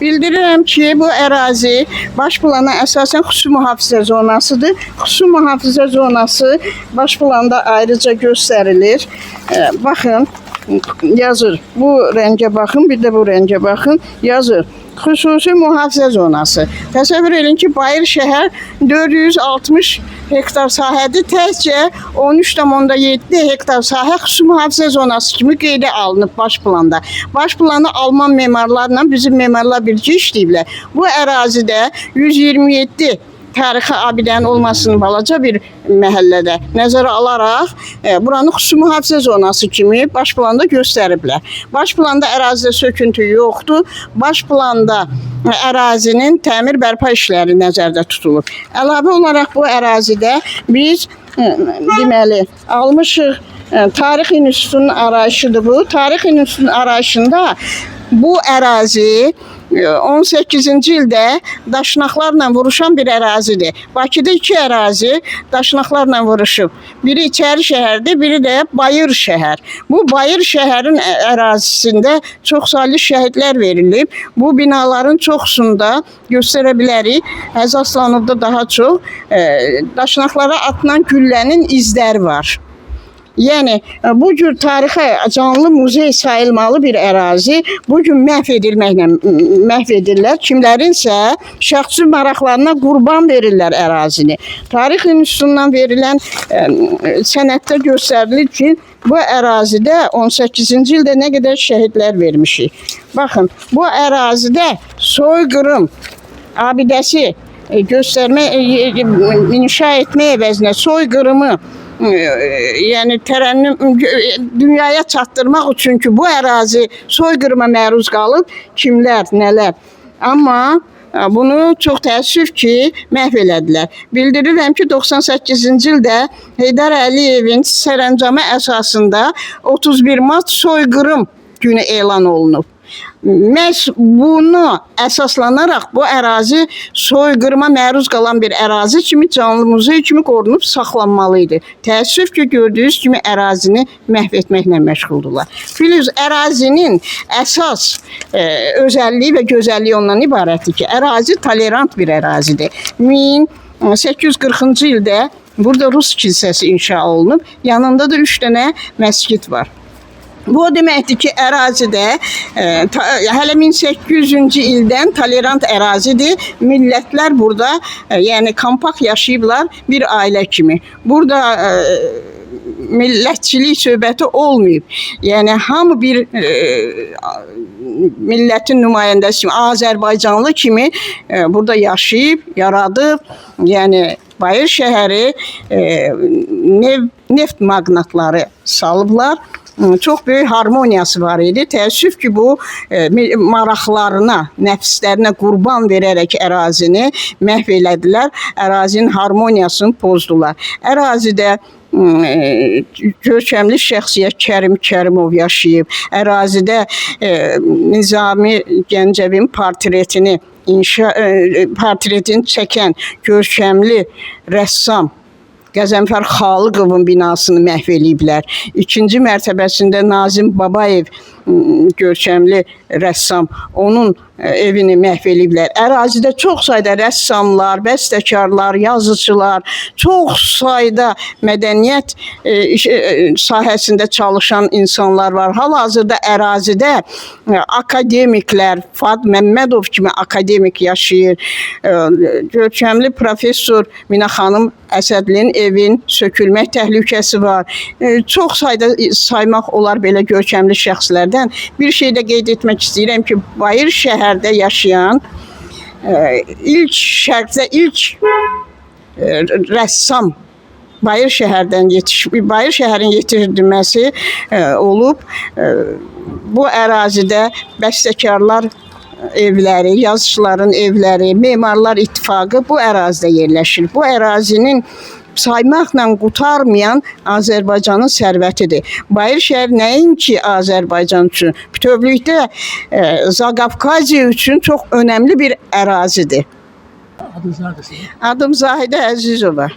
Bildirirəm ki, bu ərazi baş plana əsasən xüsusi mühafizə zonasıdır. Xüsusi mühafizə zonası baş planda ayrıca göstərilir. Baxın, yazır. Bu rəngə baxın, bir də bu rəngə baxın. Yazır. Xüsusi mühafizə zonası. Təsəvvür edin ki, Bayır şəhər 460 hektar sahədir. Təkcə 13,7 hektar sahə xüsusi mühafizə zonası kimi qeydə alınıb baş planda. Baş planı Alman memarlarla bizim memarlar birgə işləyiblər. Bu ərazidə 127 tarixi abidənin olmasının balaca bir məhəllədə nəzərə alaraq buranı xüsusi mühafizə zonası kimi baş planda göstəriblər. Baş planda ərazidə söküntü yoxdur. Baş planda ərazinin təmir bərpa işləri nəzərdə tutulur. Əlavə olaraq bu ərazidə biz deməli almışıq Tarix İnstitutunun arayışıdır bu. Tarix İnstitutunun arayışında bu ərazi 18-ci ildə daşnaqlarla vuruşan bir ərazidir. Bakıda iki ərazi daşnaqlarla vuruşub. Biri İçəri şəhərdir, biri də Bayır şəhər. Bu Bayır şəhərin ərazisində çoxsaylı şəhidlər verilib. Bu binaların çoxsunda göstərə bilərik. Əzaslanıbda daha çox daşnaqlara atılan güllənin izləri var. Yəni, bu cür tarixə canlı muzey sayılmalı bir ərazi bugün məhv edilməklə məhv edirlər. Kimlərinsə şəxsi maraqlarına qurban verirlər ərazini. Tarix İnstitutundan verilən sənəddə göstərilir ki, bu ərazidə 18-ci ildə nə qədər şəhidlər vermişik. Baxın, bu ərazidə soyqırım abidəsi göstərmə, inşa etmə əvəzinə soyqırımı yəni tərənnüm dünyaya çatdırmaq üçün ki, bu ərazi soyqırıma məruz qalıb, kimlər, nələr. Amma bunu çox təəssüf ki, məhv elədilər. Bildirirəm ki, 98-ci ildə Heydər Əliyevin sərəncamı əsasında 31 mart soyqırım günü elan olunub. Məhz bunu əsaslanaraq bu ərazi soyqırıma məruz qalan bir ərazi kimi canlı muzey kimi qorunub saxlanmalıydı. Təəssüf ki, gördüyünüz kimi ərazini məhv etməklə məşğuldurlar. Filiz, ərazinin əsas özəlliyi və gözəlliyi ondan ibarətdir ki, ərazi tolerant bir ərazidir. 1840-cı ildə burada Rus kilsəsi inşa olunub, yanında da 3 dənə məscid var. Bu o deməkdir ki, ərazidə hələ 1800-cü ildən tolerant ərazidir. Millətlər burada, yəni kompakt yaşayıblar bir ailə kimi. Burada millətçilik söhbəti olmayıb. Yəni hamı bir millətin nümayəndəsi kimi, Azərbaycanlı kimi burada yaşayıb, yaradıb. Yəni Bayır şəhəri neft maqnatları salıblar. Çox böyük harmoniyası var idi. Təəssüf ki, bu maraqlarına, nəfslərinə qurban verərək ərazini məhv elədilər. Ərazinin harmoniyasını pozdular. Ərazidə görkəmli şəxsiyyət Kərim Kərimov yaşayıb. Ərazidə Nizami Gəncəvin portretini çəkən görkəmli rəssam Qəzənfər Xalıqovun binasını məhv eləyiblər. İkinci mərtəbəsində Nazim Babayev görkəmli rəssam, onun evini məhv eləyiblər. Ərazidə çox sayda rəssamlar, bəstəkarlar, yazıcılar, çox sayda mədəniyyət sahəsində çalışan insanlar var. Hal-hazırda ərazidə akademiklər, Fuad Məmmədov kimi akademik yaşayır. Görkəmli professor Mina xanım Əsədlinin evin sökülmək təhlükəsi var. Çox sayda saymaq olar belə görkəmli şəxslərdən. Bir şey də qeyd etmək istəyirəm ki, Bayır şəhərdə yaşayan ilk rəssam Bayır şəhərdən Bayır şəhərin yetirilməsi olub. Bu ərazidə bəstəkarlar evləri, yazıçıların evləri, memarlar ittifaqı bu ərazidə yerləşir. Bu ərazinin saymaqla qutarmayan Azərbaycanın sərvətidir. Bayır şəhər nəinki Azərbaycan üçün, bütövlükdə Zaqafqaziya üçün çox önəmli bir ərazidir. Adınız nədir sizin? Adım Zahidə Əzizova.